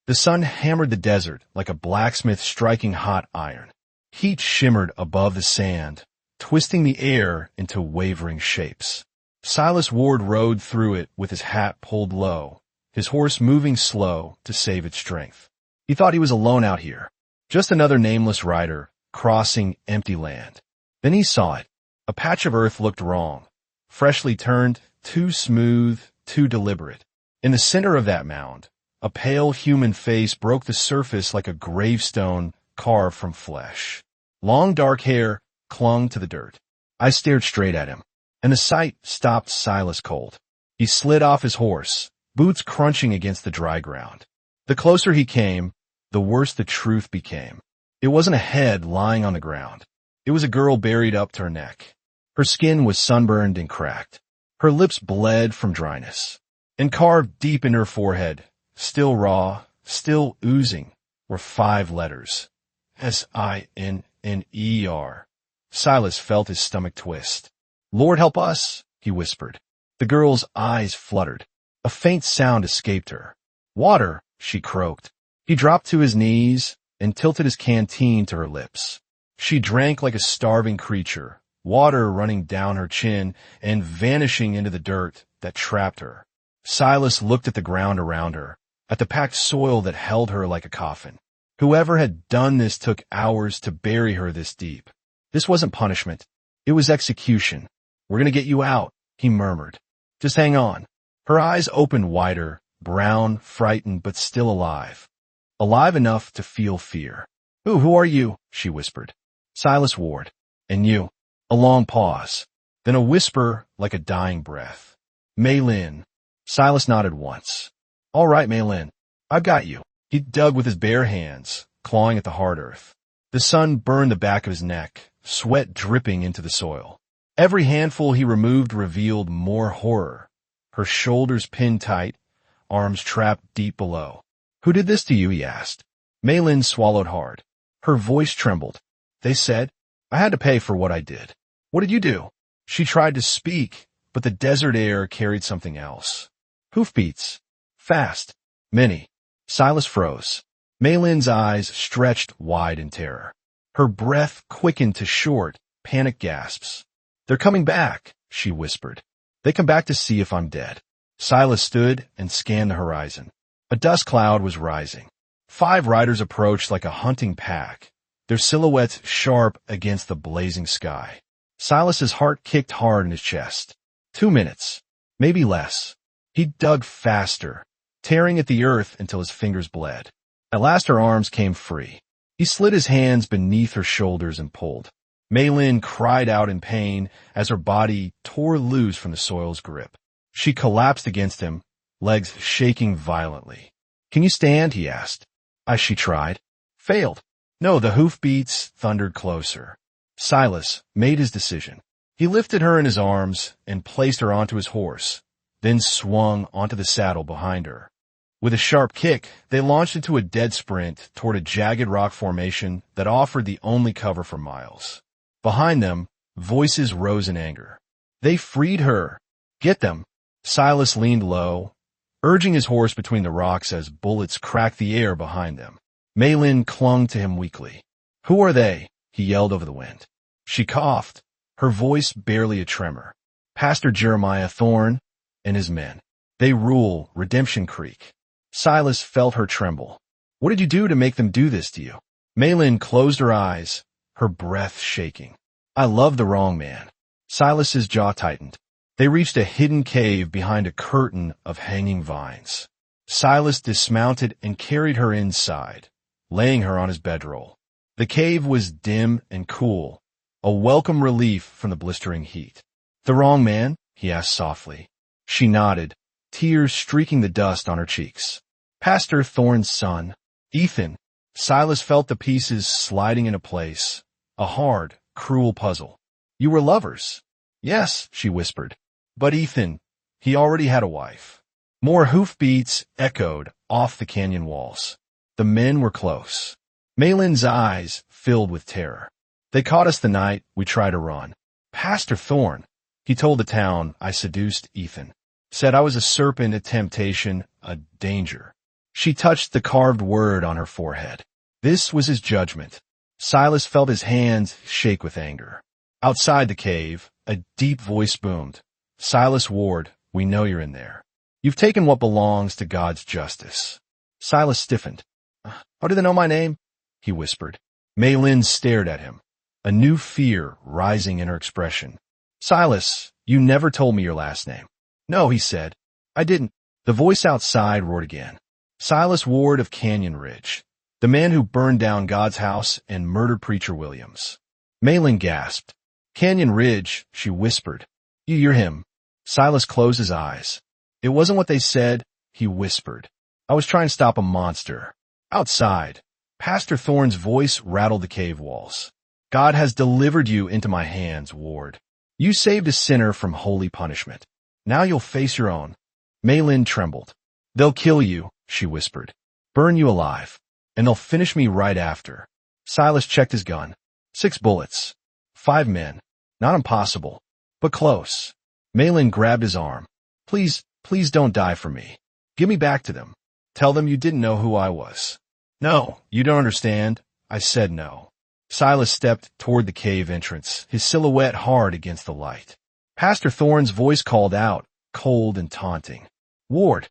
The sun hammered the desert like a blacksmith striking hot iron. Heat shimmered above the sand, twisting the air into wavering shapes. Silas Ward rode through it with his hat pulled low, his horse moving slow to save its strength. He thought he was alone out here, just another nameless rider crossing empty land. Then he saw it. A patch of earth looked wrong, freshly turned, too smooth, too deliberate. In the center of that mound, a pale human face broke the surface like a gravestone carved from flesh. Long dark hair clung to the dirt. I stared straight at him, and the sight stopped Silas cold. He slid off his horse, boots crunching against the dry ground. The closer he came, the worse the truth became. It wasn't a head lying on the ground. It was a girl buried up to her neck. Her skin was sunburned and cracked. Her lips bled from dryness. And carved deep into her forehead, still raw, still oozing, were 5 letters. S-I-N-N-E-R. Silas felt his stomach twist. "Lord help us," he whispered. The girl's eyes fluttered. A faint sound escaped her. "Water," she croaked. He dropped to his knees and tilted his canteen to her lips. She drank like a starving creature, water running down her chin and vanishing into the dirt that trapped her. Silas looked at the ground around her, at the packed soil that held her like a coffin. Whoever had done this took hours to bury her this deep. This wasn't punishment. It was execution. "We're going to get you out," he murmured. "Just hang on." Her eyes opened wider, brown, frightened, but still alive. Alive enough to feel fear. Who are you?" she whispered. "Silas Ward. And you?" A long pause. Then a whisper like a dying breath. "Mei-Lin." Silas nodded once. "All right, Mei-Lin. I've got you." He dug with his bare hands, clawing at the hard earth. The sun burned the back of his neck, sweat dripping into the soil. Every handful he removed revealed more horror. Her shoulders pinned tight, arms trapped deep below. "Who did this to you?" he asked. Mei-Lin swallowed hard. Her voice trembled. "They said I had to pay for what I did." "What did you do?" She tried to speak, but the desert air carried something else. "Hoofbeats. Fast. Many." Silas froze. Mei-Lin's eyes stretched wide in terror. Her breath quickened to short, panicked gasps. "They're coming back," she whispered. "They come back to see if I'm dead." Silas stood and scanned the horizon. A dust cloud was rising. 5 riders approached like a hunting pack, their silhouettes sharp against the blazing sky. Silas's heart kicked hard in his chest. 2 minutes. Maybe less. He dug faster, tearing at the earth until his fingers bled. At last her arms came free. He slid his hands beneath her shoulders and pulled. Mei-Lin cried out in pain as her body tore loose from the soil's grip. She collapsed against him, legs shaking violently. "Can you stand?" he asked. She tried. Failed. No, the hoofbeats thundered closer. Silas made his decision. He lifted her in his arms and placed her onto his horse, then swung onto the saddle behind her. With a sharp kick, they launched into a dead sprint toward a jagged rock formation that offered the only cover for miles. Behind them, voices rose in anger. "They freed her! Get them!" Silas leaned low, urging his horse between the rocks as bullets cracked the air behind them. Mei-Lin clung to him weakly. "Who are they?" he yelled over the wind. She coughed, her voice barely a tremor. "Pastor Jeremiah Thorne and his men. They rule Redemption Creek." Silas felt her tremble. "What did you do to make them do this to you?" Mei-Lin closed her eyes, her breath shaking. "I love the wrong man." Silas's jaw tightened. They reached a hidden cave behind a curtain of hanging vines. Silas dismounted and carried her inside, laying her on his bedroll. The cave was dim and cool, a welcome relief from the blistering heat. "The wrong man?" he asked softly. She nodded, tears streaking the dust on her cheeks. "Pastor Thorne's son, Ethan." Silas felt the pieces sliding into place, a hard, cruel puzzle. "You were lovers." "Yes," she whispered. "But Ethan, he already had a wife." More hoofbeats echoed off the canyon walls. The men were close. Mei-Lin's eyes filled with terror. "They caught us the night we tried to run. Pastor Thorne, he told the town I seduced Ethan. Said I was a serpent, a temptation, a danger. She touched the carved word on her forehead. This was his judgment. Silas felt his hands shake with anger. Outside the cave, a deep voice boomed. Silas Ward, we know you're in there. You've taken what belongs to God's justice. Silas stiffened. How do they know my name? He whispered. Mei-Lin stared at him, a new fear rising in her expression. Silas, you never told me your last name. No, he said. I didn't. The voice outside roared again. Silas Ward of Canyon Ridge, the man who burned down God's house and murdered Preacher Williams. Mei-Lin gasped. Canyon Ridge, she whispered. You hear him? Silas closed his eyes. It wasn't what they said, he whispered. I was trying to stop a monster. Outside, Pastor Thorne's voice rattled the cave walls. God has delivered you into my hands, Ward. You saved a sinner from holy punishment. Now you'll face your own. Mei-Lin trembled. They'll kill you, she whispered. Burn you alive. And they'll finish me right after. Silas checked his gun. 6 bullets. 5 men. Not impossible, but close. Mei-Lin grabbed his arm. Please don't die for me. Give me back to them. Tell them you didn't know who I was. No, you don't understand. I said no. Silas stepped toward the cave entrance, his silhouette hard against the light. Pastor Thorne's voice called out, cold and taunting. Ward,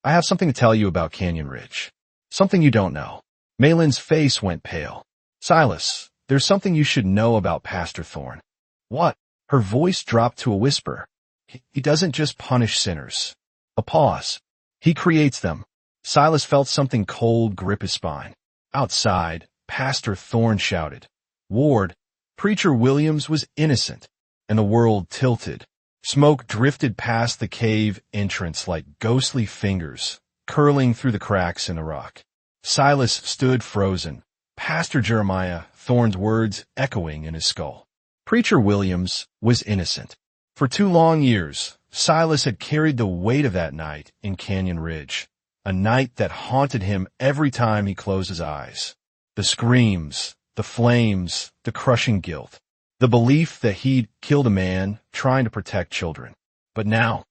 I have something to tell you about Canyon Ridge. Something you don't know. Mei-Lin's face went pale. Silas, there's something you should know about Pastor Thorne. What? Her voice dropped to a whisper. He doesn't just punish sinners. A pause. He creates them. Silas felt something cold grip his spine. Outside, Pastor Thorne shouted. Ward, Preacher Williams was innocent. And the world tilted. Smoke drifted past the cave entrance like ghostly fingers, curling through the cracks in the rock. Silas stood frozen, Pastor Jeremiah Thorne's words echoing in his skull. Preacher Williams was innocent. For 2 long years, Silas had carried the weight of that night in Canyon Ridge, a night that haunted him every time he closed his eyes. The screams, the flames, the crushing guilt, the belief that he'd killed a man trying to protect children. But now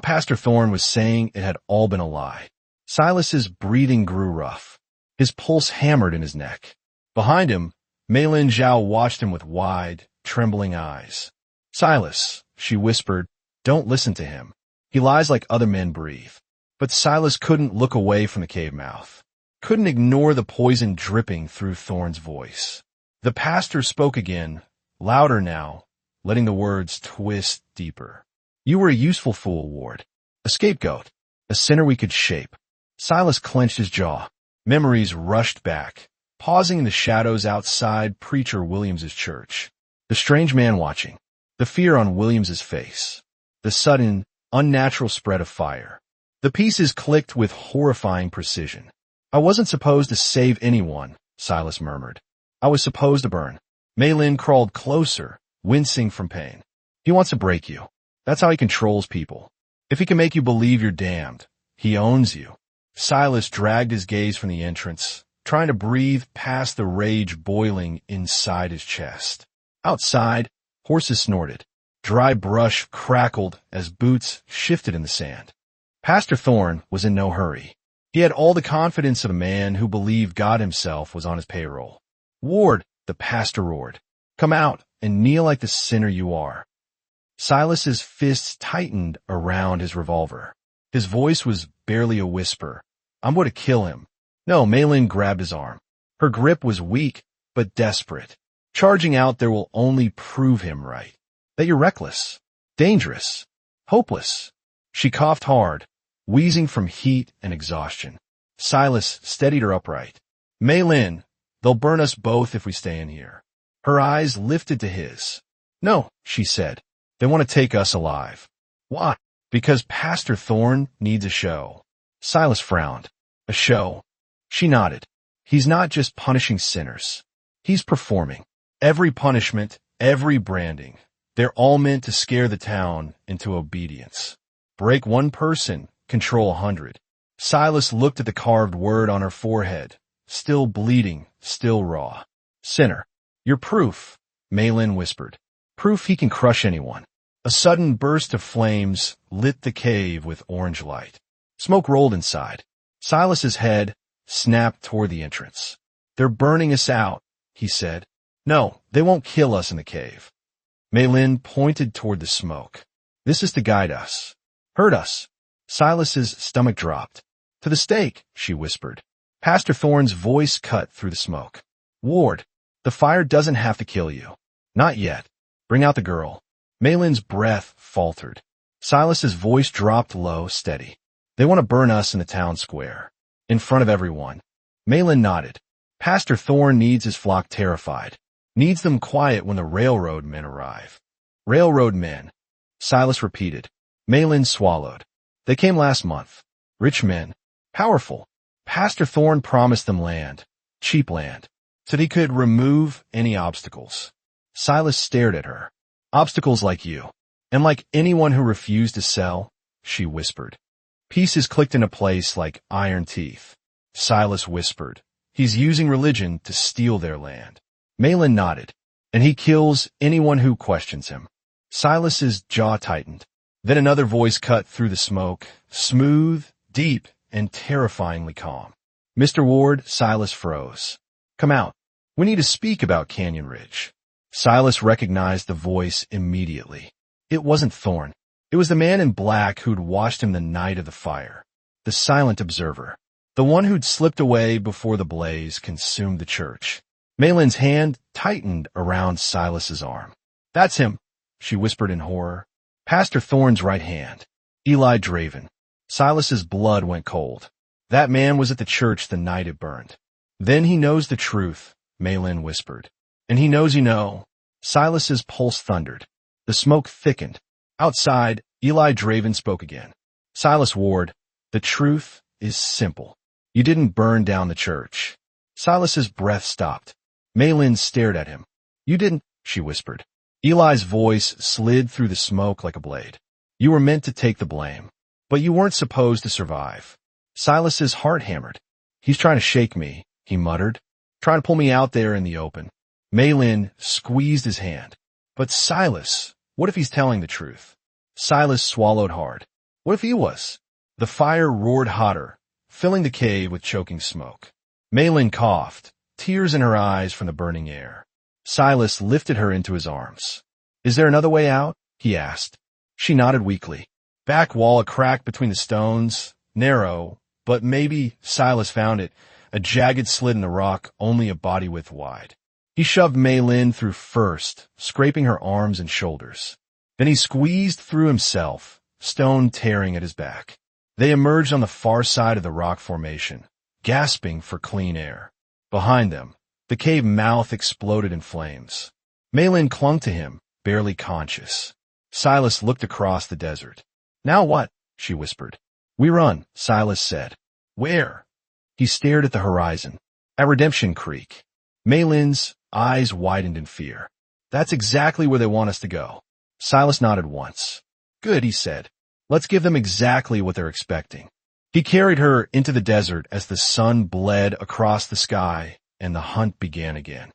Pastor Thorne was saying it had all been a lie. Silas's breathing grew rough. His pulse hammered in his neck. Behind him, Mei-Lin Zhao watched him with wide, trembling eyes. Silas, she whispered, don't listen to him. He lies like other men breathe. But Silas couldn't look away from the cave mouth. Couldn't ignore the poison dripping through Thorne's voice. The pastor spoke again, louder now, letting the words twist deeper. You were a useful fool, Ward. A scapegoat. A sinner we could shape. Silas clenched his jaw. Memories rushed back, pausing in the shadows outside Preacher Williams's church. The strange man watching. The fear on Williams's face. The sudden, unnatural spread of fire. The pieces clicked with horrifying precision. I wasn't supposed to save anyone, Silas murmured. I was supposed to burn. Mei-Lin crawled closer, wincing from pain. He wants to break you. That's how he controls people. If he can make you believe you're damned, he owns you. Silas dragged his gaze from the entrance, trying to breathe past the rage boiling inside his chest. Outside, horses snorted. Dry brush crackled as boots shifted in the sand. Pastor Thorne was in no hurry. He had all the confidence of a man who believed God himself was on his payroll. Ward, the pastor roared. Come out and kneel like the sinner you are. Silas's fists tightened around his revolver. His voice was barely a whisper. I'm going to kill him. No, Mei-Lin grabbed his arm. Her grip was weak, but desperate. Charging out there will only prove him right. That you're reckless, dangerous, hopeless. She coughed hard, wheezing from heat and exhaustion. Silas steadied her upright. Mei-Lin, they'll burn us both if we stay in here. Her eyes lifted to his. No, she said. They want to take us alive. Why? Because Pastor Thorne needs a show. Silas frowned. A show. She nodded. He's not just punishing sinners. He's performing. Every punishment, every branding. They're all meant to scare the town into obedience. Break one person, control 100. Silas looked at the carved word on her forehead. Still bleeding, still raw. Sinner. You're proof, Mei-Lin whispered. Proof he can crush anyone. A sudden burst of flames lit the cave with orange light. Smoke rolled inside. Silas's head snapped toward the entrance. "They're burning us out," he said. "No, they won't kill us in the cave." Mei-Lin pointed toward the smoke. "This is to guide us. Hurt us." Silas's stomach dropped. "To the stake," she whispered. Pastor Thorne's voice cut through the smoke. "Ward, the fire doesn't have to kill you. Not yet. Bring out the girl." Mei-Lin's breath faltered. Silas's voice dropped low, steady. "They want to burn us in the town square. In front of everyone." Mei-Lin nodded. "Pastor Thorne needs his flock terrified. Needs them quiet when the railroad men arrive." "Railroad men," Silas repeated. Mei-Lin swallowed. "They came last month. Rich men. Powerful. Pastor Thorne promised them land. Cheap land. So he could remove any obstacles." Silas stared at her. "Obstacles like you. And like anyone who refused to sell," she whispered. Pieces clicked into place like iron teeth. Silas whispered. "He's using religion to steal their land." Mei-Lin nodded. "And he kills anyone who questions him." Silas's jaw tightened. Then another voice cut through the smoke, smooth, deep, and terrifyingly calm. "Mr. Ward," Silas froze. "Come out. We need to speak about Canyon Ridge." Silas recognized the voice immediately. It wasn't Thorne. It was the man in black who'd watched him the night of the fire. The silent observer. The one who'd slipped away before the blaze consumed the church. Mei-Lin's hand tightened around Silas's arm. "That's him," she whispered in horror. "Pastor Thorne's right hand. Eli Draven." Silas's blood went cold. "That man was at the church the night it burned." "Then he knows the truth," Mei-Lin whispered. "And he knows you know." Silas's pulse thundered. The smoke thickened. Outside, Eli Draven spoke again. "Silas Ward, the truth is simple. You didn't burn down the church." Silas's breath stopped. Mei-Lin stared at him. "You didn't," she whispered. Eli's voice slid through the smoke like a blade. "You were meant to take the blame. But you weren't supposed to survive." Silas's heart hammered. "He's trying to shake me," he muttered. "Trying to pull me out there in the open." Mei-Lin squeezed his hand. "But Silas, what if he's telling the truth?" Silas swallowed hard. What if he was? The fire roared hotter, filling the cave with choking smoke. Mei-Lin coughed, tears in her eyes from the burning air. Silas lifted her into his arms. "Is there another way out?" he asked. She nodded weakly. "Back wall, a crack between the stones, narrow, but maybe," Silas found it, a jagged slit in the rock only a body width wide. He shoved Mei-Lin through first, scraping her arms and shoulders. Then he squeezed through himself, stone tearing at his back. They emerged on the far side of the rock formation, gasping for clean air. Behind them, the cave mouth exploded in flames. Mei-Lin clung to him, barely conscious. Silas looked across the desert. "Now what?" she whispered. "We run," Silas said. "Where?" He stared at the horizon. "At Redemption Creek." Mei-Lin's eyes widened in fear. "That's exactly where they want us to go." Silas nodded once. "Good," he said. "Let's give them exactly what they're expecting." He carried her into the desert as the sun bled across the sky and the hunt began again.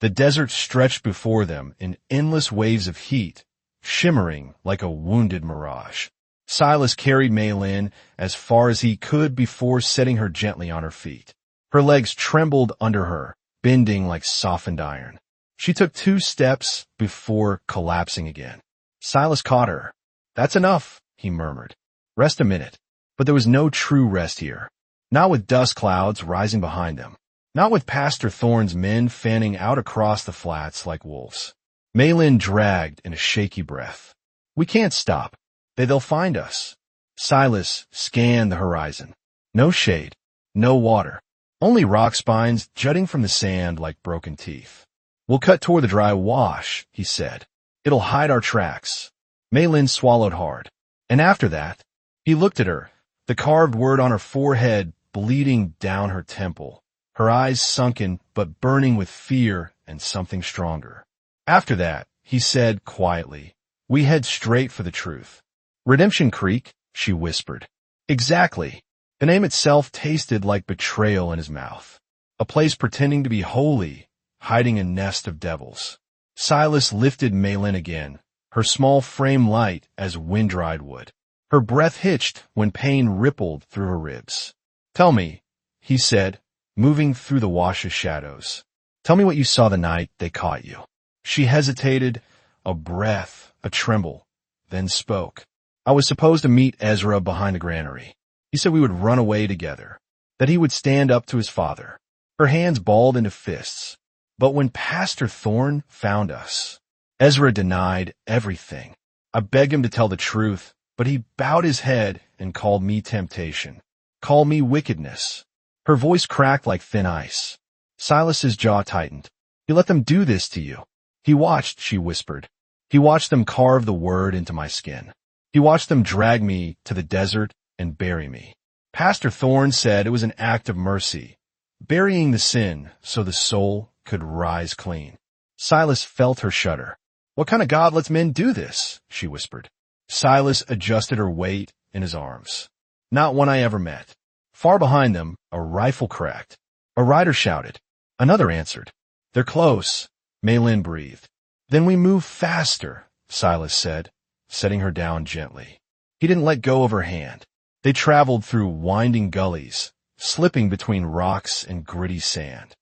The desert stretched before them in endless waves of heat, shimmering like a wounded mirage. Silas carried Mei-Lin as far as he could before setting her gently on her feet. Her legs trembled under her, bending like softened iron. She took 2 steps before collapsing again. Silas caught her. "That's enough," he murmured. "Rest a minute." But there was no true rest here. Not with dust clouds rising behind them. Not with Pastor Thorne's men fanning out across the flats like wolves. Mei-Lin dragged in a shaky breath. "We can't stop. They'll find us." Silas scanned the horizon. No shade. No water. Only rock spines jutting from the sand like broken teeth. "We'll cut toward the dry wash," he said. "It'll hide our tracks." Mei-Lin swallowed hard. "And after that?" He looked at her, the carved word on her forehead bleeding down her temple, her eyes sunken but burning with fear and something stronger. "After that," he said quietly, "we head straight for the truth." "Redemption Creek," she whispered. "Exactly." The name itself tasted like betrayal in his mouth. A place pretending to be holy, hiding a nest of devils. Silas lifted Mei-Lin again, her small frame light as wind-dried wood. Her breath hitched when pain rippled through her ribs. Tell me, he said, moving through the wash of shadows. Tell me what you saw the night they caught you. She hesitated, a breath, a tremble, then spoke. I was supposed to meet Ezra behind the granary. He said we would run away together, that he would stand up to his father. Her hands balled into fists. But when Pastor Thorne found us, Ezra denied everything. I begged him to tell the truth, but he bowed his head and called me temptation, called me wickedness. Her voice cracked like thin ice. Silas's jaw tightened. You let them do this to you. He watched, she whispered. He watched them carve the word into my skin. He watched them drag me to the desert and bury me. Pastor Thorne said it was an act of mercy, burying the sin so the soul could rise clean. Silas felt her shudder. What kind of God lets men do this? She whispered. Silas adjusted her weight in his arms. Not one I ever met. Far behind them, a rifle cracked. A rider shouted. Another answered. They're close, Mei-Lin breathed. Then we move faster, Silas said, setting her down gently. He didn't let go of her hand. They traveled through winding gullies, slipping between rocks and gritty sand.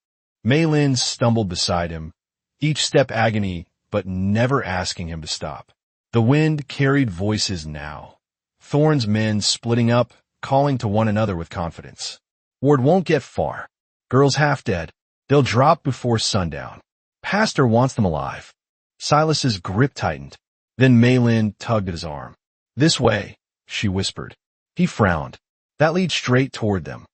Mei-Lin stumbled beside him, each step agony, but never asking him to stop. The wind carried voices now. Thorne's men splitting up, calling to one another with confidence. Ward won't get far. Girl's half dead. They'll drop before sundown. Pastor wants them alive. Silas's grip tightened. Then Mei-Lin tugged at his arm. This way, she whispered. He frowned. That leads straight toward them.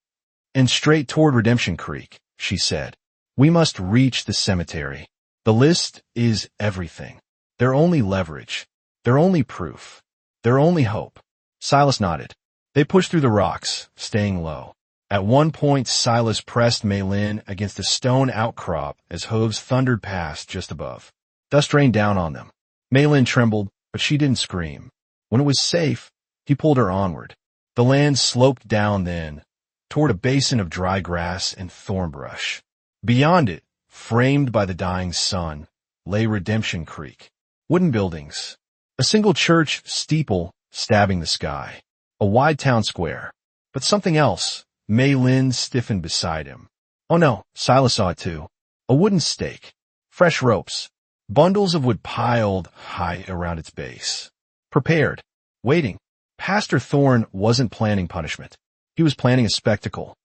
And straight toward Redemption Creek, she said. We must reach the cemetery. The list is everything. Their only leverage. Their only proof. Their only hope. Silas nodded. They pushed through the rocks, staying low. At one point, Silas pressed Mei-Lin against a stone outcrop as hooves thundered past just above. Dust rained down on them. Mei-Lin trembled, but she didn't scream. When it was safe, he pulled her onward. The land sloped down then, toward a basin of dry grass and thorn brush. Beyond it, framed by the dying sun, lay Redemption Creek. Wooden buildings. A single church steeple stabbing the sky. A wide town square. But something else. Mei-Lin stiffened beside him. Oh no, Silas saw it too. A wooden stake. Fresh ropes. Bundles of wood piled high around its base. Prepared. Waiting. Pastor Thorne wasn't planning punishment. He was planning a spectacle.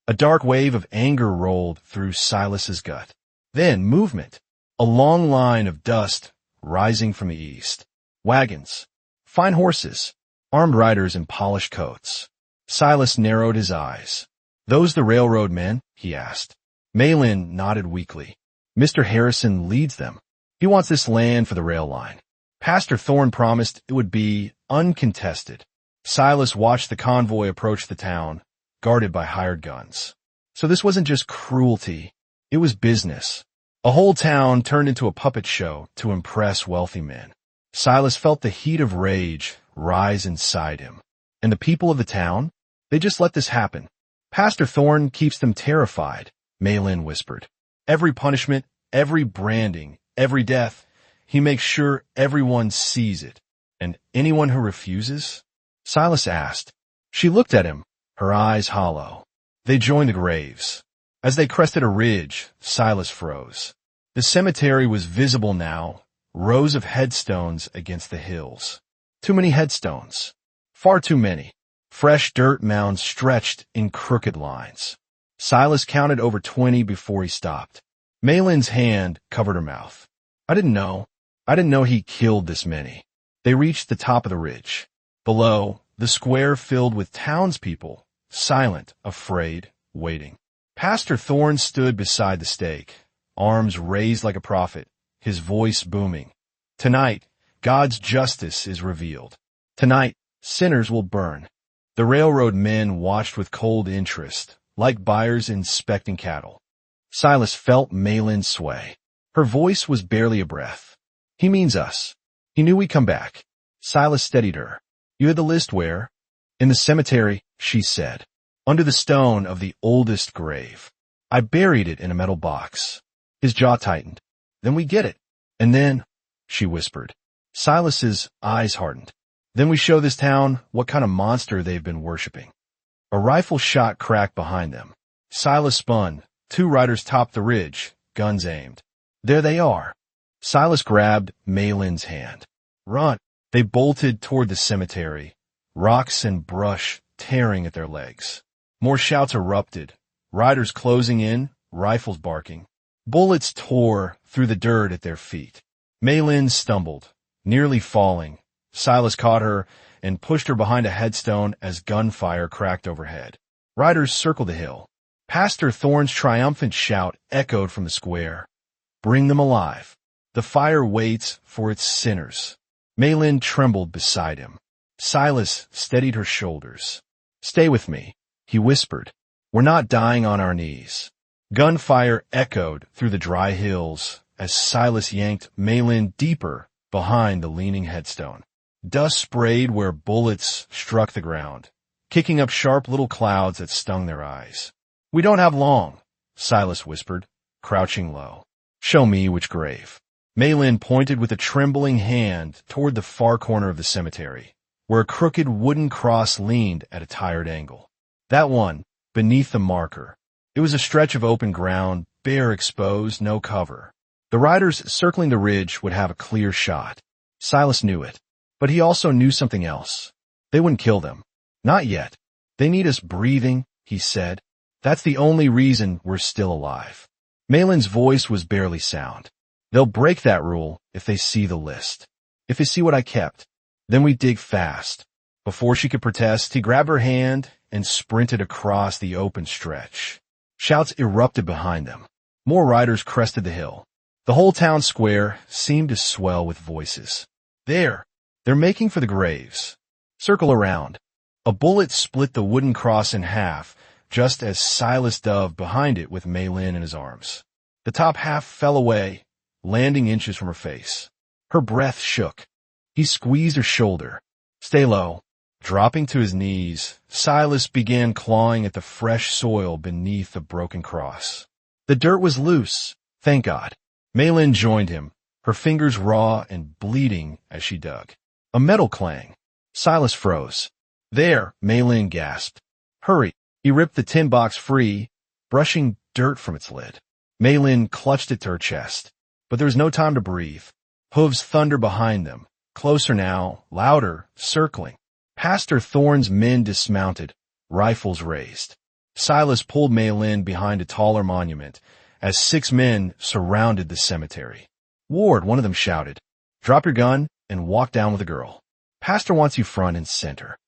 A dark wave of anger rolled through Silas's gut. Then movement. A long line of dust rising from the east. Wagons. Fine horses. Armed riders in polished coats. Silas narrowed his eyes. Those the railroad men? He asked. Mei-Lin nodded weakly. Mr. Harrison leads them. He wants this land for the rail line. Pastor Thorne promised it would be uncontested. Silas watched the convoy approach the town, guarded by hired guns. So this wasn't just cruelty. It was business. A whole town turned into a puppet show to impress wealthy men. Silas felt the heat of rage rise inside him. And the people of the town? They just let this happen. Pastor Thorne keeps them terrified, Mei-Lin whispered. Every punishment, every branding, every death, he makes sure everyone sees it. And anyone who refuses? Silas asked. She looked at him, her eyes hollow. They joined the graves. As they crested a ridge, Silas froze. The cemetery was visible now, rows of headstones against the hills. Too many headstones. Far too many. Fresh dirt mounds stretched in crooked lines. Silas counted over 20 before he stopped. Mei-Lin's hand covered her mouth. I didn't know he killed this many. They reached the top of the ridge. Below, the square filled with townspeople, silent, afraid, waiting. Pastor Thorne stood beside the stake, arms raised like a prophet, his voice booming. Tonight, God's justice is revealed. Tonight, sinners will burn. The railroad men watched with cold interest, like buyers inspecting cattle. Silas felt Mei-Lin sway. Her voice was barely a breath. He means us. He knew we'd come back. Silas steadied her. You had the list where? In the cemetery, she said. Under the stone of the oldest grave. I buried it in a metal box. His jaw tightened. Then we get it. And then, she whispered. Silas's eyes hardened. Then we show this town what kind of monster they've been worshiping. A rifle shot cracked behind them. Silas spun. 2 riders topped the ridge, guns aimed. There they are. Silas grabbed Mei-Lin's hand. Run. They bolted toward the cemetery, rocks and brush tearing at their legs. More shouts erupted, riders closing in, rifles barking. Bullets tore through the dirt at their feet. Mei-Lin stumbled, nearly falling. Silas caught her and pushed her behind a headstone as gunfire cracked overhead. Riders circled the hill. Pastor Thorne's triumphant shout echoed from the square. Bring them alive. The fire waits for its sinners. Mei-Lin trembled beside him. Silas steadied her shoulders. Stay with me, he whispered. We're not dying on our knees. Gunfire echoed through the dry hills as Silas yanked Mei-Lin deeper behind the leaning headstone. Dust sprayed where bullets struck the ground, kicking up sharp little clouds that stung their eyes. We don't have long, Silas whispered, crouching low. Show me which grave. Mei-Lin pointed with a trembling hand toward the far corner of the cemetery, where a crooked wooden cross leaned at a tired angle. That one, beneath the marker. It was a stretch of open ground, bare exposed, no cover. The riders circling the ridge would have a clear shot. Silas knew it, but he also knew something else. They wouldn't kill them. Not yet. They need us breathing, he said. That's the only reason we're still alive. Mei-Lin's voice was barely sound. They'll break that rule if they see the list. If they see what I kept, then we dig fast. Before she could protest, he grabbed her hand and sprinted across the open stretch. Shouts erupted behind them. More riders crested the hill. The whole town square seemed to swell with voices. There! They're making for the graves. Circle around. A bullet split the wooden cross in half, just as Silas dove behind it with Mei-Lin in his arms. The top half fell away, landing inches from her face. Her breath shook. He squeezed her shoulder. Stay low. Dropping to his knees, Silas began clawing at the fresh soil beneath the broken cross. The dirt was loose, thank God. Mei-Lin joined him, her fingers raw and bleeding as she dug. A metal clang. Silas froze. There, Mei-Lin gasped. Hurry. He ripped the tin box free, brushing dirt from its lid. Mei-Lin clutched it to her chest, but there was no time to breathe. Hooves thundered behind them, closer now, louder, circling. Pastor Thorne's men dismounted, rifles raised. Silas pulled Mei-Lin behind a taller monument as 6 men surrounded the cemetery. Ward, one of them shouted, drop your gun and walk down with the girl. Pastor wants you front and center.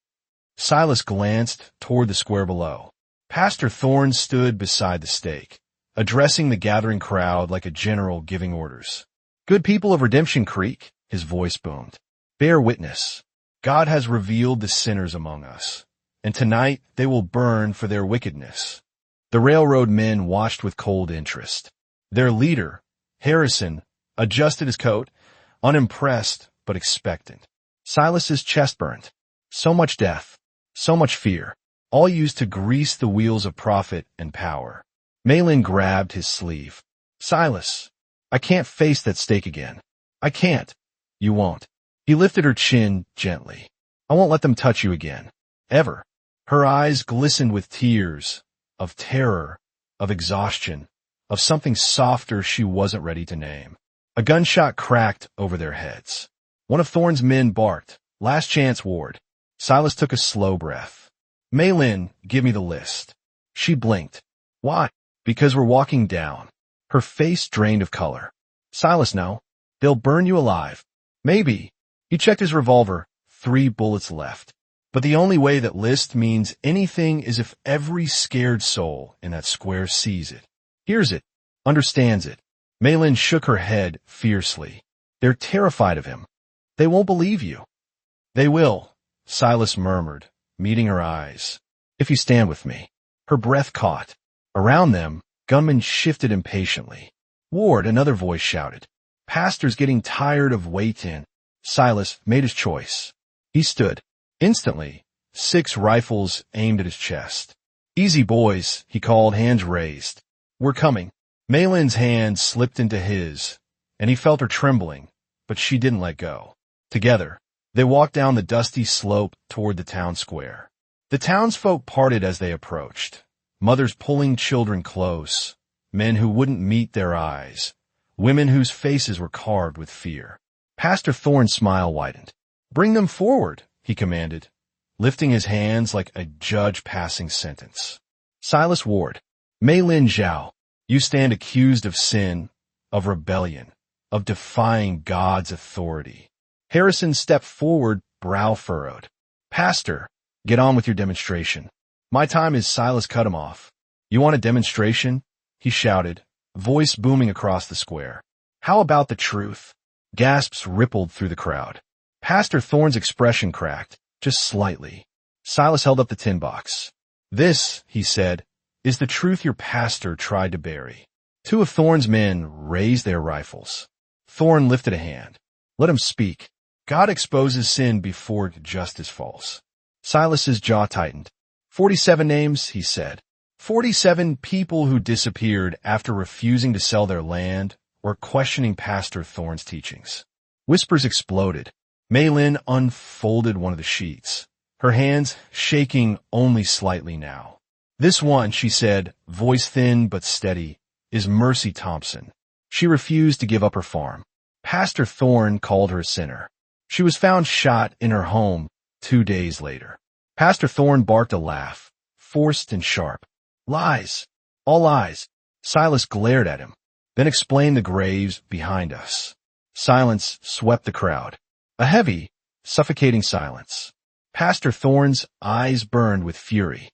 Silas glanced toward the square below. Pastor Thorne stood beside the stake, addressing the gathering crowd like a general giving orders. Good people of Redemption Creek, his voice boomed. Bear witness. God has revealed the sinners among us, and tonight they will burn for their wickedness. The railroad men watched with cold interest. Their leader, Harrison, adjusted his coat, unimpressed but expectant. Silas's chest burned. So much death, so much fear, all used to grease the wheels of profit and power. Mei-Lin grabbed his sleeve. Silas, I can't face that stake again. I can't. You won't. He lifted her chin gently. I won't let them touch you again. Ever. Her eyes glistened with tears, of terror, of exhaustion, of something softer she wasn't ready to name. A gunshot cracked over their heads. One of Thorne's men barked, Last chance, Ward. Silas took a slow breath. Mei-Lin, give me the list. She blinked. Why? Because we're walking down. Her face drained of color. Silas, no. They'll burn you alive. Maybe. He checked his revolver. 3 bullets left. But the only way that list means anything is if every scared soul in that square sees it, hears it, understands it. Mei-Lin shook her head fiercely. They're terrified of him. They won't believe you. They will, Silas murmured, meeting her eyes. If you stand with me. Her breath caught. Around them, gunmen shifted impatiently. Ward, another voice shouted. Pastor's getting tired of waiting. Silas made his choice. He stood. Instantly, 6 rifles aimed at his chest. Easy, boys, he called, hands raised. We're coming. Mei-Lin's hand slipped into his, and he felt her trembling, but she didn't let go. Together, they walked down the dusty slope toward the town square. The townsfolk parted as they approached, mothers pulling children close, men who wouldn't meet their eyes, women whose faces were carved with fear. Pastor Thorne's smile widened. "Bring them forward," he commanded, lifting his hands like a judge passing sentence. Silas Ward, Mei-Lin Zhao, you stand accused of sin, of rebellion, of defying God's authority. Harrison stepped forward, brow furrowed. "Pastor, get on with your demonstration." "My time is..." Silas cut him off. "You want a demonstration?" he shouted, voice booming across the square. "How about the truth?" Gasps rippled through the crowd. Pastor Thorne's expression cracked, just slightly. Silas held up the tin box. "This," he said, "is the truth your pastor tried to bury." Two of Thorne's men raised their rifles. Thorne lifted a hand. "Let him speak. God exposes sin before justice falls." Silas's jaw tightened. 47 names, he said. 47 people who disappeared after refusing to sell their land or questioning Pastor Thorne's teachings. Whispers exploded. Mei-Lin unfolded one of the sheets, her hands shaking only slightly now. "This one," she said, voice thin but steady, "is Mercy Thompson. She refused to give up her farm. Pastor Thorne called her a sinner. She was found shot in her home 2 days later." Pastor Thorne barked a laugh, forced and sharp. "Lies. All lies." Silas glared at him, then explained the graves behind us. Silence swept the crowd. A heavy, suffocating silence. Pastor Thorne's eyes burned with fury.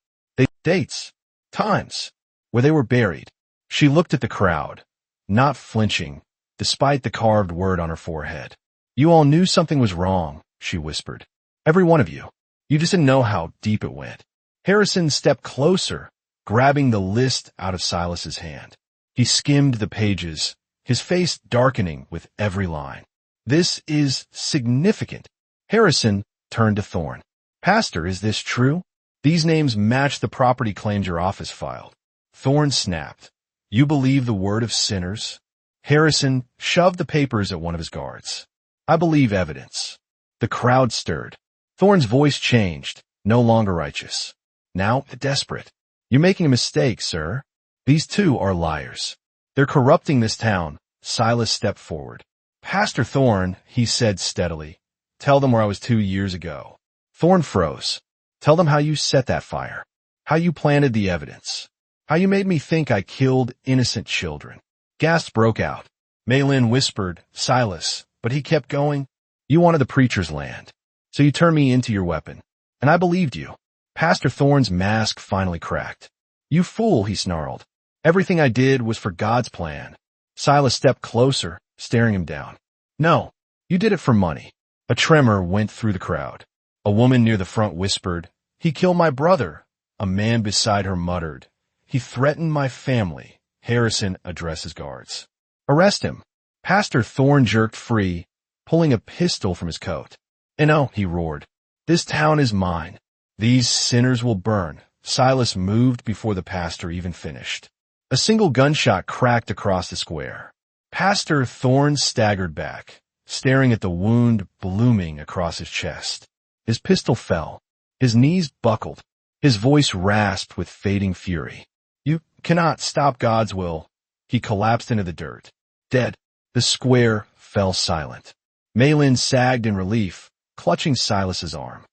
Dates, times, where they were buried. She looked at the crowd, not flinching, despite the carved word on her forehead. "You all knew something was wrong," she whispered. "Every one of you. You just didn't know how deep it went." Harrison stepped closer, grabbing the list out of Silas's hand. He skimmed the pages, his face darkening with every line. "This is significant." Harrison turned to Thorne. "Pastor, is this true? These names match the property claims your office filed." Thorne snapped. "You believe the word of sinners?" Harrison shoved the papers at one of his guards. "I believe evidence." The crowd stirred. Thorne's voice changed, no longer righteous. Now desperate. "You're making a mistake, sir. These two are liars. They're corrupting this town." Silas stepped forward. "Pastor Thorne," he said steadily, "tell them where I was 2 years ago." Thorne froze. "Tell them how you set that fire, how you planted the evidence, how you made me think I killed innocent children." Gasps broke out. Mei-Lin whispered, "Silas," but he kept going. "You wanted the preacher's land, so you turned me into your weapon, and I believed you." Pastor Thorne's mask finally cracked. "You fool," he snarled. "Everything I did was for God's plan." Silas stepped closer, staring him down. "No, you did it for money." A tremor went through the crowd. A woman near the front whispered, "He killed my brother." A man beside her muttered, "He threatened my family." Harrison addressed his guards. "Arrest him." Pastor Thorne jerked free, pulling a pistol from his coat. "No," he roared. "This town is mine. These sinners will burn." Silas moved before the pastor even finished. A single gunshot cracked across the square. Pastor Thorne staggered back, staring at the wound blooming across his chest. His pistol fell. His knees buckled. His voice rasped with fading fury. "You cannot stop God's will." He collapsed into the dirt. Dead. The square fell silent. Mei-Lin sagged in relief, clutching Silas's arm.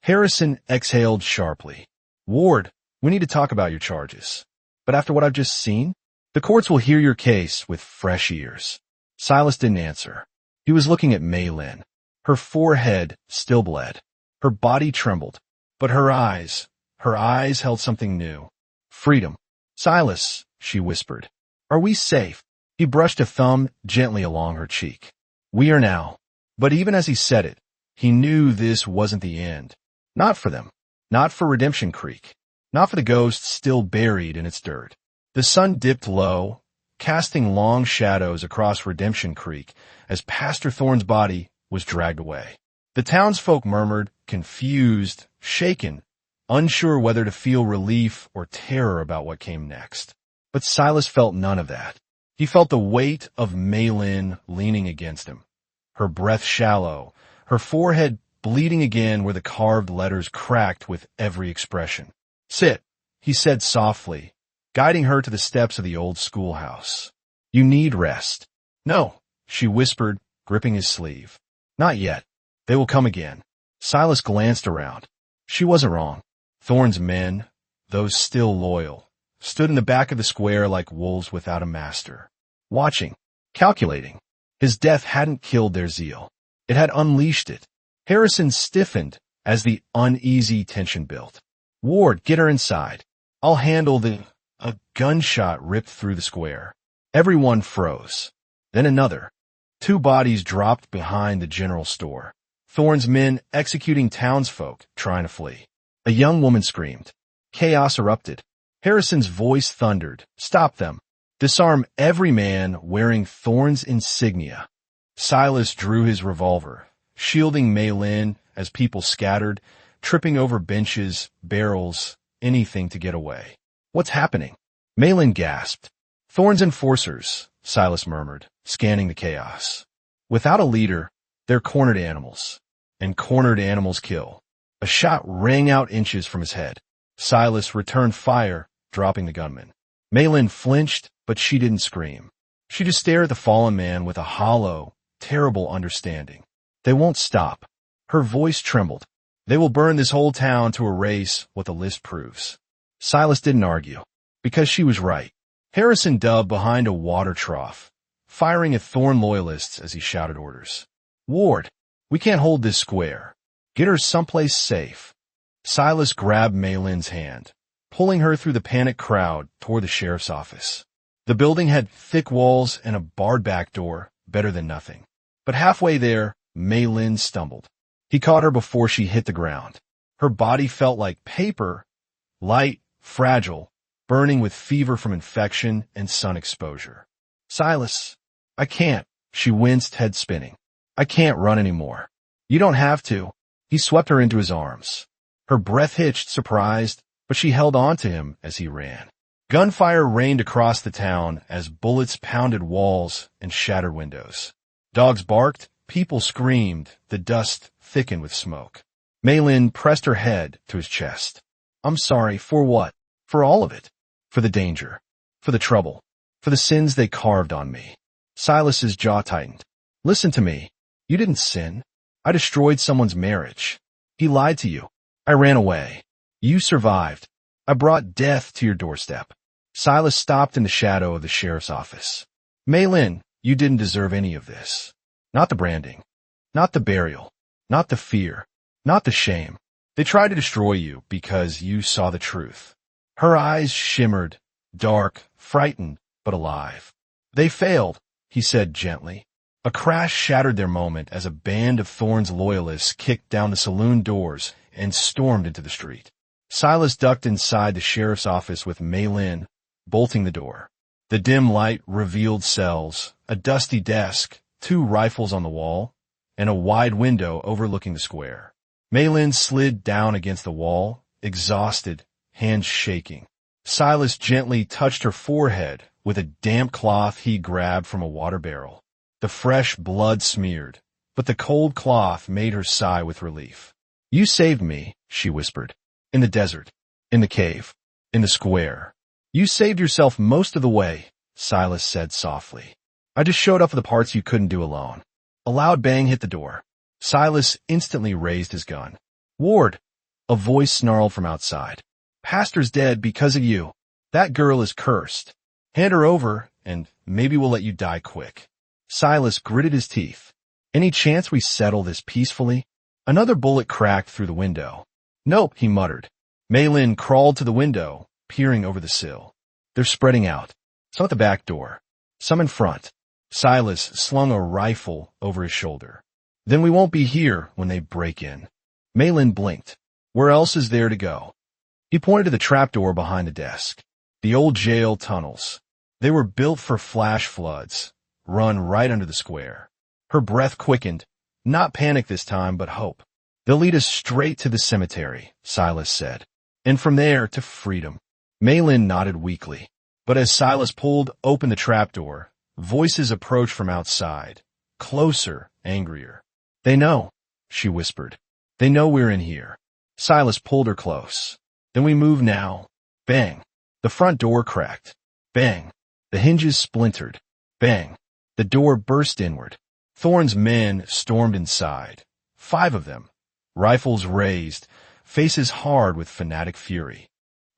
Harrison exhaled sharply. "Ward, we need to talk about your charges. But after what I've just seen, the courts will hear your case with fresh ears." Silas didn't answer. He was looking at Mei-Lin. Her forehead still bled. Her body trembled. But her eyes held something new. Freedom. "Silas," she whispered, "are we safe?" He brushed a thumb gently along her cheek. "We are now." But even as he said it, he knew this wasn't the end. Not for them. Not for Redemption Creek. Not for the ghost still buried in its dirt. The sun dipped low, casting long shadows across Redemption Creek as Pastor Thorne's body was dragged away. The townsfolk murmured, confused, shaken, unsure whether to feel relief or terror about what came next. But Silas felt none of that. He felt the weight of Mei-Lin leaning against him, her breath shallow, her forehead bleeding again where the carved letters cracked with every expression. "Sit," he said softly, guiding her to the steps of the old schoolhouse. "You need rest." "No," she whispered, gripping his sleeve. "Not yet. They will come again." Silas glanced around. She wasn't wrong. Thorne's men, those still loyal, stood in the back of the square like wolves without a master, watching, calculating. His death hadn't killed their zeal. It had unleashed it. Harrison stiffened as the uneasy tension built. "Ward, get her inside. I'll handle the—" A gunshot ripped through the square. Everyone froze. Then another. 2 bodies dropped behind the general store. Thorne's men executing townsfolk trying to flee. A young woman screamed. Chaos erupted. Harrison's voice thundered. "Stop them. Disarm every man wearing Thorne's insignia." Silas drew his revolver, shielding Mei-Lin as people scattered, tripping over benches, barrels, anything to get away. "What's happening?" Mei-Lin gasped. "Thorne's enforcers," Silas murmured, scanning the chaos. "Without a leader, they're cornered animals. And cornered animals kill." A shot rang out inches from his head. Silas returned fire, dropping the gunman. Mei-Lin flinched, but she didn't scream. She just stared at the fallen man with a hollow, terrible understanding. "They won't stop." Her voice trembled. "They will burn this whole town to erase what the list proves." Silas didn't argue, because she was right. Harrison dubbed behind a water trough, firing at Thorne loyalists as he shouted orders. "Ward, we can't hold this square. Get her someplace safe." Silas grabbed Mei-Lin's hand, pulling her through the panicked crowd toward the sheriff's office. The building had thick walls and a barred back door, better than nothing. But halfway there, Mei-Lin stumbled. He caught her before she hit the ground. Her body felt like paper, light, fragile, burning with fever from infection and sun exposure. "Silas, I can't," she winced, head spinning. "I can't run anymore." "You don't have to." He swept her into his arms. Her breath hitched, surprised, but she held on to him as he ran. Gunfire rained across the town as bullets pounded walls and shattered windows. Dogs barked, people screamed, the dust thickened with smoke. Mei-Lin pressed her head to his chest. "I'm sorry, for what?" "For all of it. For the danger. For the trouble. For the sins they carved on me." Silas's jaw tightened. "Listen to me. You didn't sin. I destroyed someone's marriage. He lied to you. I ran away. You survived. I brought death to your doorstep." Silas stopped in the shadow of the sheriff's office. "Mei-Lin, you didn't deserve any of this. Not the branding. Not the burial. Not the fear. Not the shame. They tried to destroy you because you saw the truth." Her eyes shimmered, dark, frightened, but alive. "They failed," he said gently. A crash shattered their moment as a band of Thorne's loyalists kicked down the saloon doors and stormed into the street. Silas ducked inside the sheriff's office with Mei-Lin, bolting the door. The dim light revealed cells, a dusty desk, 2 rifles on the wall, and a wide window overlooking the square. Mei-Lin slid down against the wall, exhausted, hands shaking. Silas gently touched her forehead with a damp cloth he grabbed from a water barrel. The fresh blood smeared, but the cold cloth made her sigh with relief. "You saved me," she whispered. "In the desert. In the cave. In the square. You saved yourself most of the way," Silas said softly. "I just showed up for the parts you couldn't do alone." A loud bang hit the door. Silas instantly raised his gun. "Ward," a voice snarled from outside. "Pastor's dead because of you. That girl is cursed. Hand her over, and maybe we'll let you die quick." Silas gritted his teeth. "Any chance we settle this peacefully?" Another bullet cracked through the window. "Nope," he muttered. Mei-Lin crawled to the window, peering over the sill. "They're spreading out. Some at the back door. Some in front." Silas slung a rifle over his shoulder. "Then we won't be here when they break in." Mei-Lin blinked. "Where else is there to go?" He pointed to the trapdoor behind the desk. The old jail tunnels. They were built for flash floods, run right under the square. Her breath quickened, not panic this time, but hope. "They'll lead us straight to the cemetery," Silas said. "And from there to freedom." Mei-Lin nodded weakly. But as Silas pulled open the trapdoor, voices approached from outside, closer, angrier. "They know," she whispered. They know we're in here. Silas pulled her close. Then we move now. Bang. The front door cracked. Bang. The hinges splintered. Bang. The door burst inward. Thorne's men stormed inside. 5 of them. Rifles raised, faces hard with fanatic fury.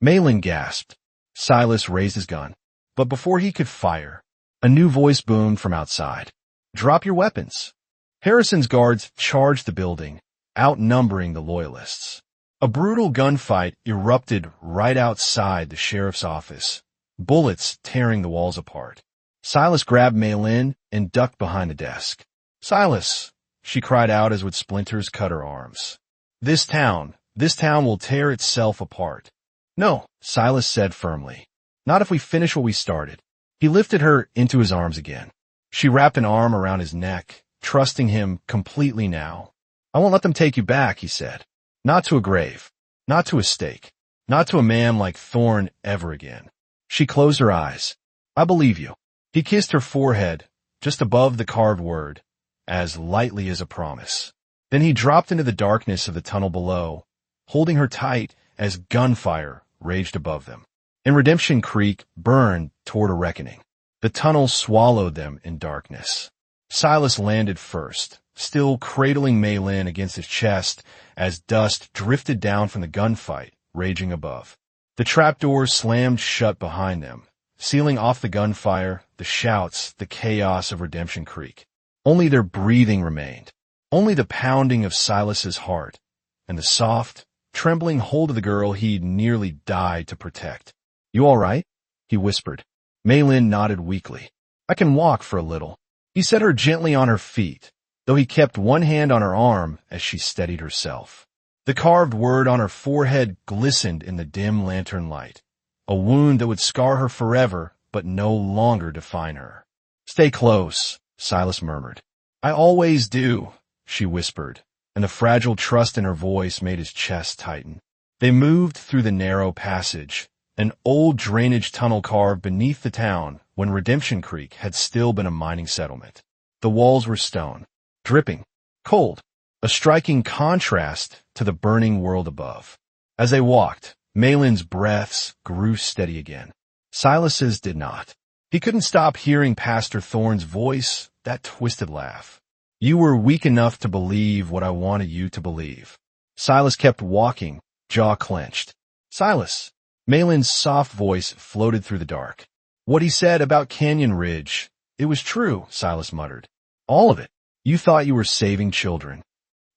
Mei-Lin gasped. Silas raised his gun. But before he could fire, a new voice boomed from outside. Drop your weapons. Harrison's guards charged the building, outnumbering the loyalists. A brutal gunfight erupted right outside the sheriff's office, bullets tearing the walls apart. Silas grabbed Mei-Lin and ducked behind the desk. Silas, she cried out as would splinters cut her arms. This town will tear itself apart. No, Silas said firmly. Not if we finish what we started. He lifted her into his arms again. She wrapped an arm around his neck, trusting him completely now. I won't let them take you back, he said. Not to a grave, not to a stake, not to a man like Thorne ever again. She closed her eyes. I believe you. He kissed her forehead, just above the carved word, as lightly as a promise. Then he dropped into the darkness of the tunnel below, holding her tight as gunfire raged above them. And Redemption Creek burned toward a reckoning. The tunnel swallowed them in darkness. Silas landed first, still cradling Mei-Lin against his chest as dust drifted down from the gunfight raging above. The trapdoors slammed shut behind them, sealing off the gunfire, the shouts, the chaos of Redemption Creek. Only their breathing remained, only the pounding of Silas's heart, and the soft, trembling hold of the girl he'd nearly died to protect. You all right? He whispered. Mei-Lin nodded weakly. I can walk for a little. He set her gently on her feet, though he kept one hand on her arm as she steadied herself. The carved word on her forehead glistened in the dim lantern light, a wound that would scar her forever but no longer define her. Stay close, Silas murmured. I always do, she whispered, and the fragile trust in her voice made his chest tighten. They moved through the narrow passage, an old drainage tunnel carved beneath the town when Redemption Creek had still been a mining settlement. The walls were stone, dripping, cold, a striking contrast to the burning world above. As they walked, Mei-Lin's breaths grew steady again. Silas's did not. He couldn't stop hearing Pastor Thorne's voice, that twisted laugh. You were weak enough to believe what I wanted you to believe. Silas kept walking, jaw clenched. Silas! Mei-Lin's soft voice floated through the dark. What he said about Canyon Ridge, it was true, Silas muttered. All of it. You thought you were saving children.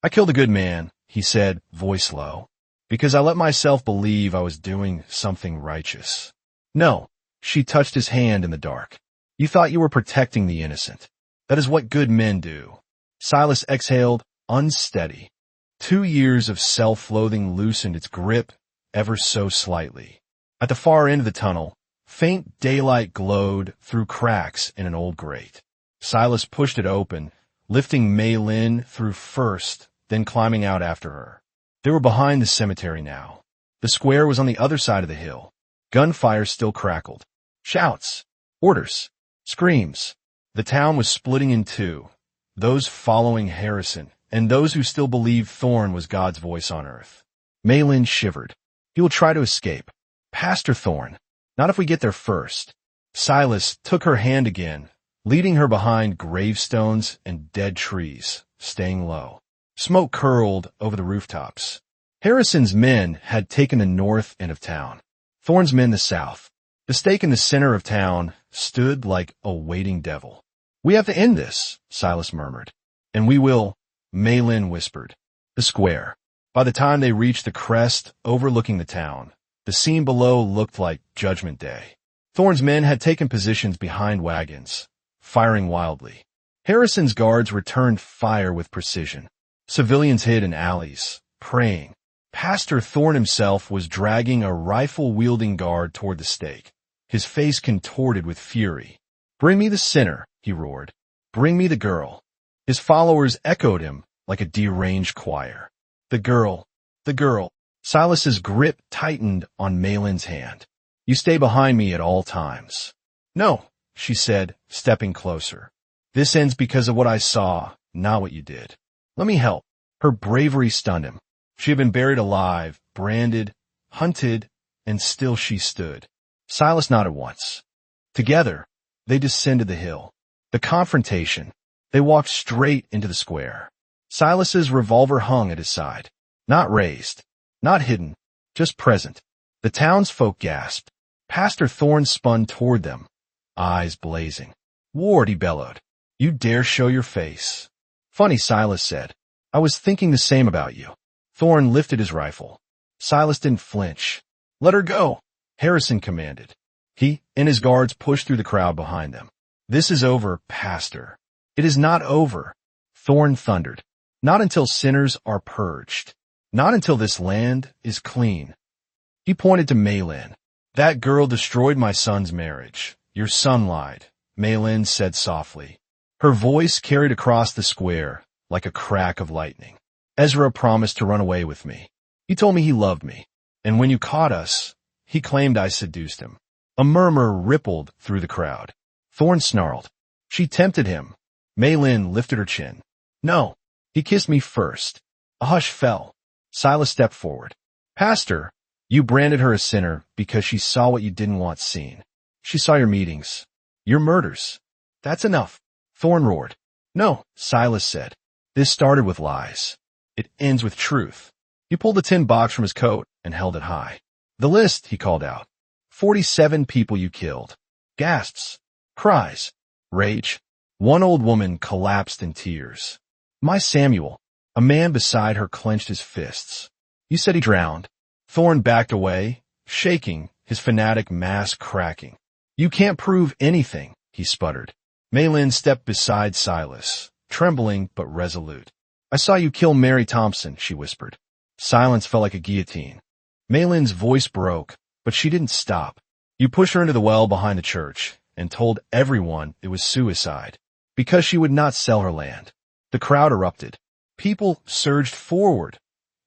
I killed a good man, he said, voice low, because I let myself believe I was doing something righteous. No, she touched his hand in the dark. You thought you were protecting the innocent. That is what good men do. Silas exhaled, unsteady. 2 years of self-loathing loosened its grip ever so slightly. At the far end of the tunnel, faint daylight glowed through cracks in an old grate. Silas pushed it open, lifting Mei-Lin through first, then climbing out after her. They were behind the cemetery now. The square was on the other side of the hill. Gunfire still crackled. Shouts, orders, screams. The town was splitting in two, those following Harrison, and those who still believed Thorne was God's voice on earth. Mei-Lin shivered. He will try to escape. Pastor Thorne. Not if we get there first. Silas took her hand again, leading her behind gravestones and dead trees, staying low. Smoke curled over the rooftops. Harrison's men had taken the north end of town. Thorne's men the south. The stake in the center of town stood like a waiting devil. We have to end this, Silas murmured. And we will, Mei-Lin whispered. The square. By the time they reached the crest overlooking the town, the scene below looked like Judgment Day. Thorne's men had taken positions behind wagons, firing wildly. Harrison's guards returned fire with precision. Civilians hid in alleys, praying. Pastor Thorne himself was dragging a rifle-wielding guard toward the stake, his face contorted with fury. Bring me the sinner, he roared. Bring me the girl. His followers echoed him like a deranged choir. The girl, the girl. Silas's grip tightened on Mei-Lin's hand. You stay behind me at all times. No, she said, stepping closer. This ends because of what I saw, not what you did. Let me help. Her bravery stunned him. She had been buried alive, branded, hunted, and still she stood. Silas nodded once. Together, they descended the hill. The confrontation. They walked straight into the square. Silas's revolver hung at his side. Not raised. Not hidden. Just present. The townsfolk gasped. Pastor Thorne spun toward them, eyes blazing. "Ward," he bellowed. "You dare show your face." "Funny," Silas said. "I was thinking the same about you." Thorne lifted his rifle. Silas didn't flinch. "Let her go," Harrison commanded. He and his guards pushed through the crowd behind them. "This is over, Pastor." "It is not over," Thorne thundered. "Not until sinners are purged. Not until this land is clean." He pointed to Mei-Lin. "That girl destroyed my son's marriage. Your son lied," Mei-Lin said softly. Her voice carried across the square like a crack of lightning. "Ezra promised to run away with me. He told me he loved me. And when you caught us, he claimed I seduced him." A murmur rippled through the crowd. Thorne snarled. "She tempted him." Mei-Lin lifted her chin. "No, he kissed me first." A hush fell. Silas stepped forward. "Pastor, you branded her a sinner because she saw what you didn't want seen. She saw your meetings, your murders. That's enough." Thorne roared. "No," Silas said. "This started with lies. It ends with truth." He pulled a tin box from his coat and held it high. "The list," he called out. 47 people you killed." Gasps. Cries. Rage. One old woman collapsed in tears. "My Samuel." A man beside her clenched his fists. "You said he drowned." Thorne backed away, shaking, his fanatic mask cracking. "You can't prove anything," he sputtered. Mei-Lin stepped beside Silas, trembling but resolute. "I saw you kill Mary Thompson," she whispered. Silence felt like a guillotine. Mei-Lin's voice broke, but she didn't stop. "You pushed her into the well behind the church and told everyone it was suicide because she would not sell her land." The crowd erupted. People surged forward,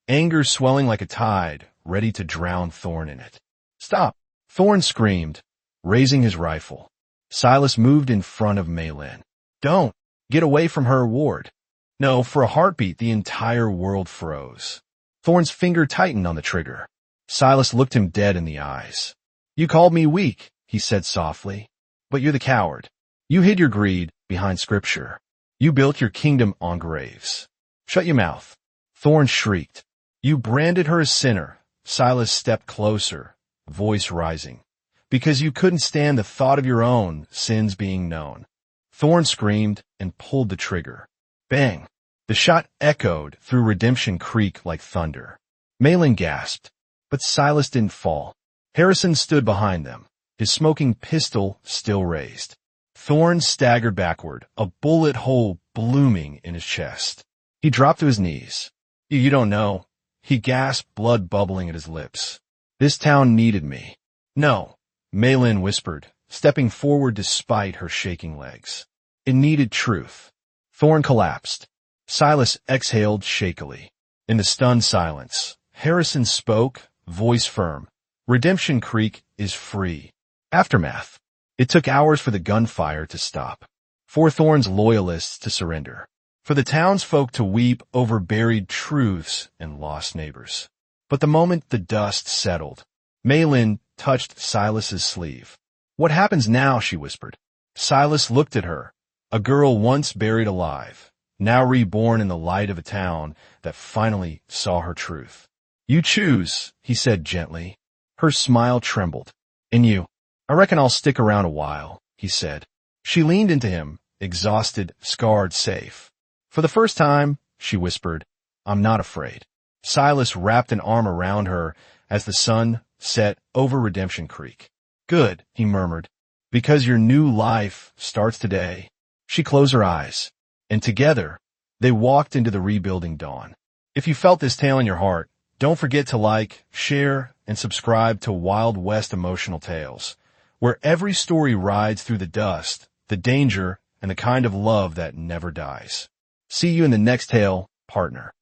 anger swelling like a tide, ready to drown Thorne in it. "Stop!" Thorne screamed, raising his rifle. Silas moved in front of Mei-Lin. "Don't! Get away from her, Ward." No, for a heartbeat, the entire world froze. Thorne's finger tightened on the trigger. Silas looked him dead in the eyes. "You called me weak," he said softly, "but you're the coward. You hid your greed behind Scripture. You built your kingdom on graves. Shut your mouth." Thorne shrieked. "You branded her a sinner." Silas stepped closer, voice rising. "Because you couldn't stand the thought of your own sins being known." Thorne screamed and pulled the trigger. Bang! The shot echoed through Redemption Creek like thunder. Mei-Lin gasped, but Silas didn't fall. Harrison stood behind them, his smoking pistol still raised. Thorne staggered backward, a bullet hole blooming in his chest. He dropped to his knees. You don't know." He gasped, blood bubbling at his lips. "This town needed me." "No," Mei-Lin whispered, stepping forward despite her shaking legs. "It needed truth." Thorne collapsed. Silas exhaled shakily. In the stunned silence, Harrison spoke, voice firm. "Redemption Creek is free." Aftermath. It took hours for the gunfire to stop, for Thorne's loyalists to surrender, for the townsfolk to weep over buried truths and lost neighbors. But the moment the dust settled, Mei-Lin touched Silas's sleeve. "What happens now?" she whispered. Silas looked at her, a girl once buried alive, now reborn in the light of a town that finally saw her truth. "You choose," he said gently. Her smile trembled. "And you?" "I reckon I'll stick around a while," he said. She leaned into him, exhausted, scarred, safe. "For the first time," she whispered, "I'm not afraid." Silas wrapped an arm around her as the sun set over Redemption Creek. "Good," he murmured, "because your new life starts today." She closed her eyes, and together, they walked into the rebuilding dawn. If you felt this tale in your heart, don't forget to like, share, and subscribe to Wild West Emotional Tales, where every story rides through the dust, the danger, and the kind of love that never dies. See you in the next tale, partner.